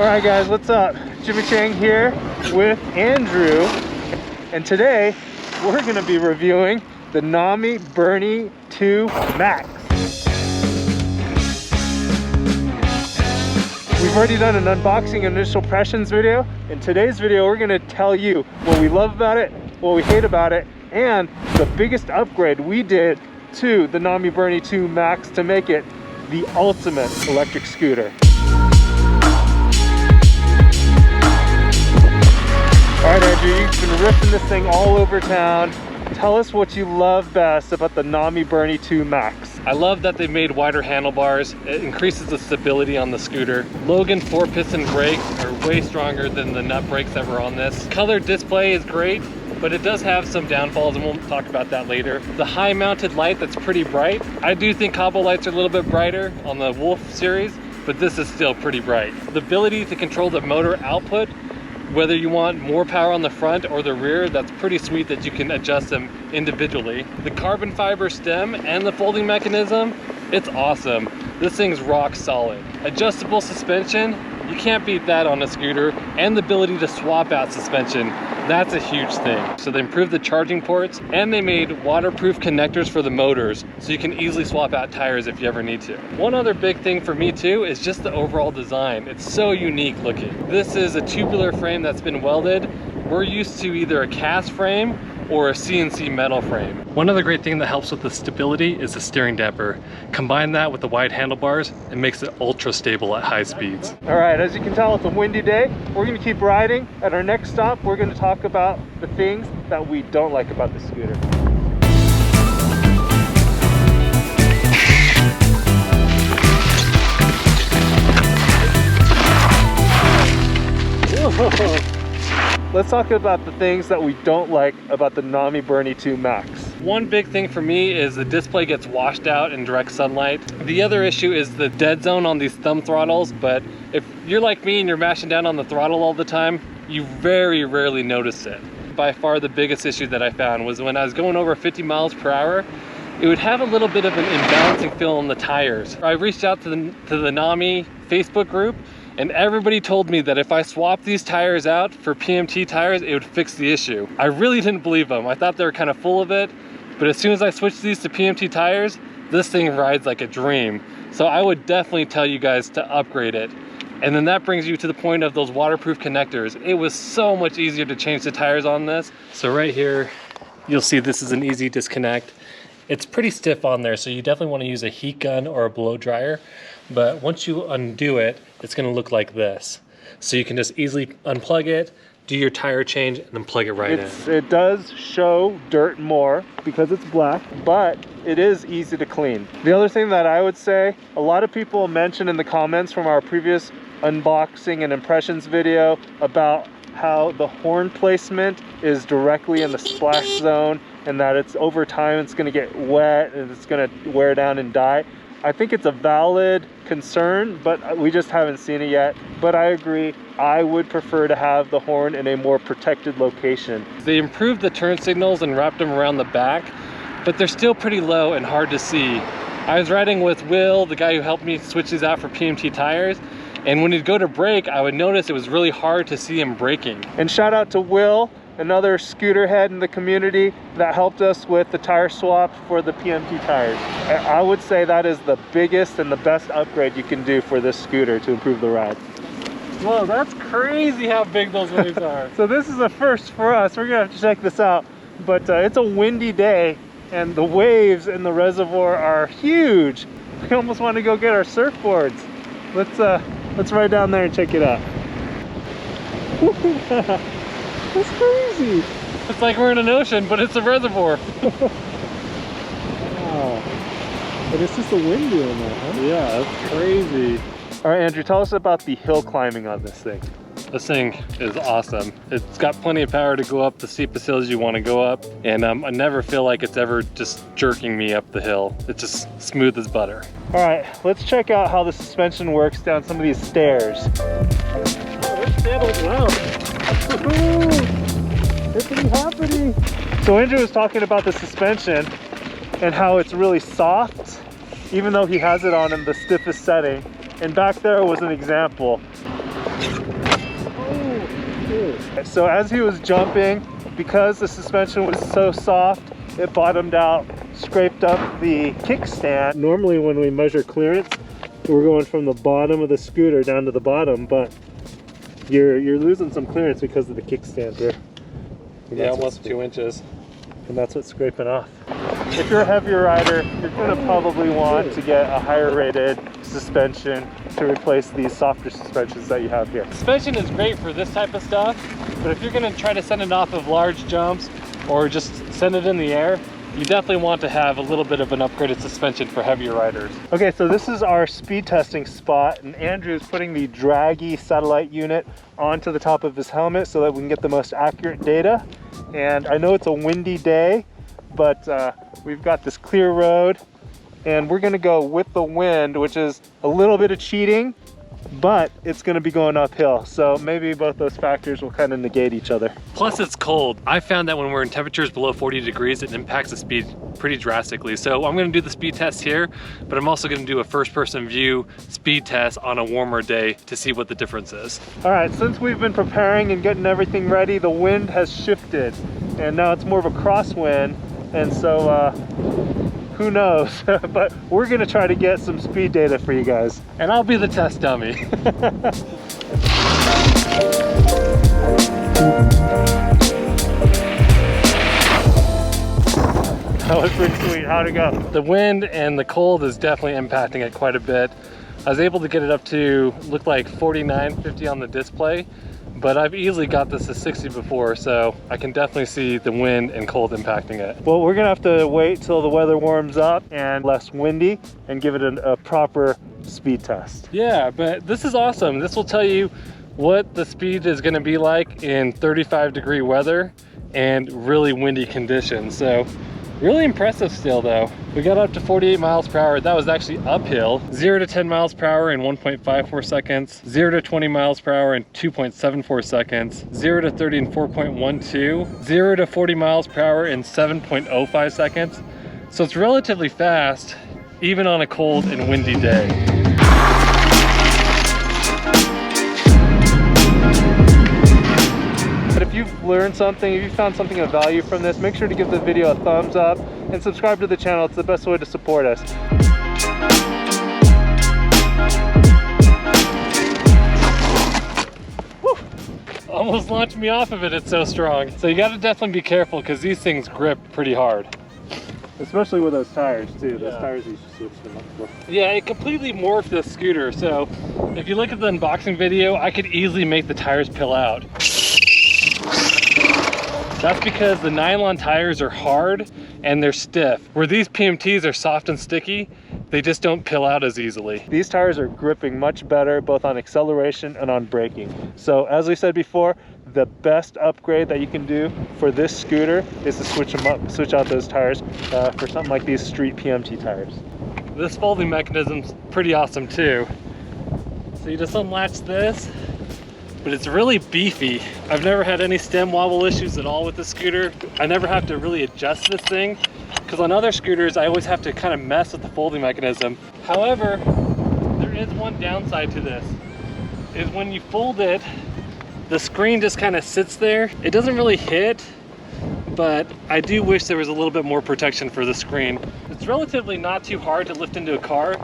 Alright guys, what's up? Jimmy Chang here with Andrew, and today we're going to be reviewing the NAMI BURN-E 2 Max. We've already done an unboxing initial impressions video. In today's video we're going to tell you what we love about it, what we hate about it, and the biggest upgrade we did to the NAMI BURN-E 2 Max to make it the ultimate electric scooter. Alright Andrew, you've been ripping this thing all over town. Tell us what you love best about the NAMI BURN-E 2 Max. I love that they made wider handlebars. It increases the stability on the scooter. Logan 4-piston brakes are way stronger than the nut brakes that were on this. Color display is great, but it does have some downfalls, and we'll talk about that later. The high mounted light that's pretty bright. I do think combo lights are a little bit brighter on the Wolf series, but this is still pretty bright. The ability to control the motor output, whether you want more power on the front or the rear, that's pretty sweet that you can adjust them individually. The carbon fiber stem and the folding mechanism, it's awesome. This thing's rock solid. Adjustable suspension, you can't beat that on a scooter, and the ability to swap out suspension, that's a huge thing. So they improved the charging ports, and they made waterproof connectors for the motors, so you can easily swap out tires if you ever need to. One other big thing for me too is just the overall design. It's so unique looking. This is a tubular frame that's been welded. We're used to either a cast frame or a CNC metal frame. One other great thing that helps with the stability is the steering damper. Combine that with the wide handlebars, it makes it ultra stable at high speeds. All right, as you can tell, it's a windy day. We're gonna keep riding. At our next stop, we're gonna talk about the things that we don't like about the scooter. Whoa. Let's talk about the things that we don't like about the NAMI BURN-E 2 Max. One big thing for me is the display gets washed out in direct sunlight. The other issue is the dead zone on these thumb throttles, but if you're like me and you're mashing down on the throttle all the time, you very rarely notice it. By far the biggest issue that I found was when I was going over 50 miles per hour, it would have a little bit of an imbalancing feel on the tires. I reached out to the NAMI Facebook group, and everybody told me that if I swapped these tires out for PMT tires, it would fix the issue. I really didn't believe them. I thought they were kind of full of it, but as soon as I switched these to PMT tires, this thing rides like a dream. So I would definitely tell you guys to upgrade it. And then that brings you to the point of those waterproof connectors. It was so much easier to change the tires on this. So right here, you'll see this is an easy disconnect. It's pretty stiff on there, so you definitely want to use a heat gun or a blow dryer. But once you undo it, it's going to look like this. So you can just easily unplug it, do your tire change, and then plug it right in. It does show dirt more because it's black, but it is easy to clean. The other thing that I would say, a lot of people mentioned in the comments from our previous unboxing and impressions video about how the horn placement is directly in the splash zone, and that it's over time it's going to get wet and it's going to wear down and die. I think it's a valid concern, but we just haven't seen it yet. But I agree, I would prefer to have the horn in a more protected location. They improved the turn signals and wrapped them around the back, but they're still pretty low and hard to see. I was riding with Will, the guy who helped me switch these out for PMT tires, and when he'd go to brake, I would notice it was really hard to see him braking. And shout out to Will, another scooter head in the community that helped us with the tire swap for the PMT tires. I would say that is the biggest and the best upgrade you can do for this scooter to improve the ride. Whoa, that's crazy how big those waves are. So this is a first for us. We're gonna have to check this out. But it's a windy day and the waves in the reservoir are huge. We almost want to go get our surfboards. Let's ride down there and check it out. That's crazy. It's like we're in an ocean, but it's a reservoir. Wow. But it's just a wind doing that, huh? Yeah, that's crazy. All right, Andrew, tell us about the hill climbing on this thing. This thing is awesome. It's got plenty of power to go up the steepest hills you want to go up, and I never feel like it's ever just jerking me up the hill. It's just smooth as butter. All right, let's check out how the suspension works down some of these stairs. Oh, this pedal's loud. Hippity hoppity. So Andrew was talking about the suspension and how it's really soft, even though he has it on in the stiffest setting. And back there was an example. So as he was jumping, because the suspension was so soft, it bottomed out, scraped up the kickstand. Normally when we measure clearance, we're going from the bottom of the scooter down to the bottom, but you're losing some clearance because of the kickstand here. Yeah, almost 2 inches. And that's what's scraping off. If you're a heavier rider, you're gonna probably want to get a higher rated suspension to replace these softer suspensions that you have here. Suspension is great for this type of stuff, but if you're gonna try to send it off of large jumps or just send it in the air, you definitely want to have a little bit of an upgraded suspension for heavier riders. Okay, so this is our speed testing spot, and Andrew's putting the draggy satellite unit onto the top of his helmet so that we can get the most accurate data. And I know it's a windy day, but we've got this clear road, and we're gonna go with the wind, which is a little bit of cheating, but it's gonna be going uphill. So maybe both those factors will kind of negate each other. Plus it's cold. I found that when we're in temperatures below 40 degrees, it impacts the speed pretty drastically. So I'm gonna do the speed test here, but I'm also gonna do a first person view speed test on a warmer day to see what the difference is. All right, since we've been preparing and getting everything ready, the wind has shifted, and now it's more of a crosswind, and so who knows? But we're gonna try to get some speed data for you guys. And I'll be the test dummy. That was pretty sweet. How'd it go? The wind and the cold is definitely impacting it quite a bit. I was able to get it up to look like 49, 50 on the display, but I've easily got this to 60 before, so I can definitely see the wind and cold impacting it. Well, we're gonna have to wait till the weather warms up and less windy and give it a proper speed test. Yeah, but this is awesome. This will tell you what the speed is gonna be like in 35-degree weather and really windy conditions. So really impressive still though. We got up to 48 miles per hour. That was actually uphill. 0 to 10 miles per hour in 1.54 seconds. 0 to 20 miles per hour in 2.74 seconds. 0 to 30 in 4.12. 0 to 40 miles per hour in 7.05 seconds. So it's relatively fast, even on a cold and windy day. But if you've learned something, if you found something of value from this, make sure to give the video a thumbs up and subscribe to the channel. It's the best way to support us. Woo! Almost launched me off of it, it's so strong. So you gotta definitely be careful because these things grip pretty hard. Especially with those tires too. Those tires you should switch them up for. Yeah, it completely morphed the scooter. So if you look at the unboxing video, I could easily make the tires pill out. That's because the nylon tires are hard and they're stiff. Where these PMTs are soft and sticky, they just don't pill out as easily. These tires are gripping much better, both on acceleration and on braking. So as we said before, the best upgrade that you can do for this scooter is to switch them up, switch out those tires for something like these street PMT tires. This folding mechanism's pretty awesome too. So you just unlatch this, but it's really beefy. I've never had any stem wobble issues at all with the scooter. I never have to really adjust this thing, because on other scooters, I always have to kind of mess with the folding mechanism. However, there is one downside to this, is when you fold it, the screen just kind of sits there. It doesn't really hit, but I do wish there was a little bit more protection for the screen. It's relatively not too hard to lift into a car.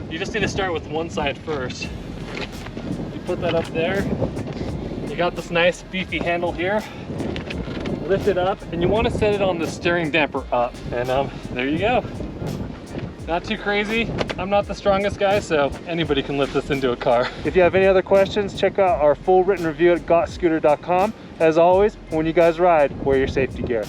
You just need to start with one side first. You put that up there. You got this nice beefy handle here. Lift it up, and you want to set it on the steering damper up. And there you go. Not too crazy. I'm not the strongest guy, so anybody can lift this into a car. If you have any other questions, check out our full written review at gotscooter.com. As always, when you guys ride, wear your safety gear.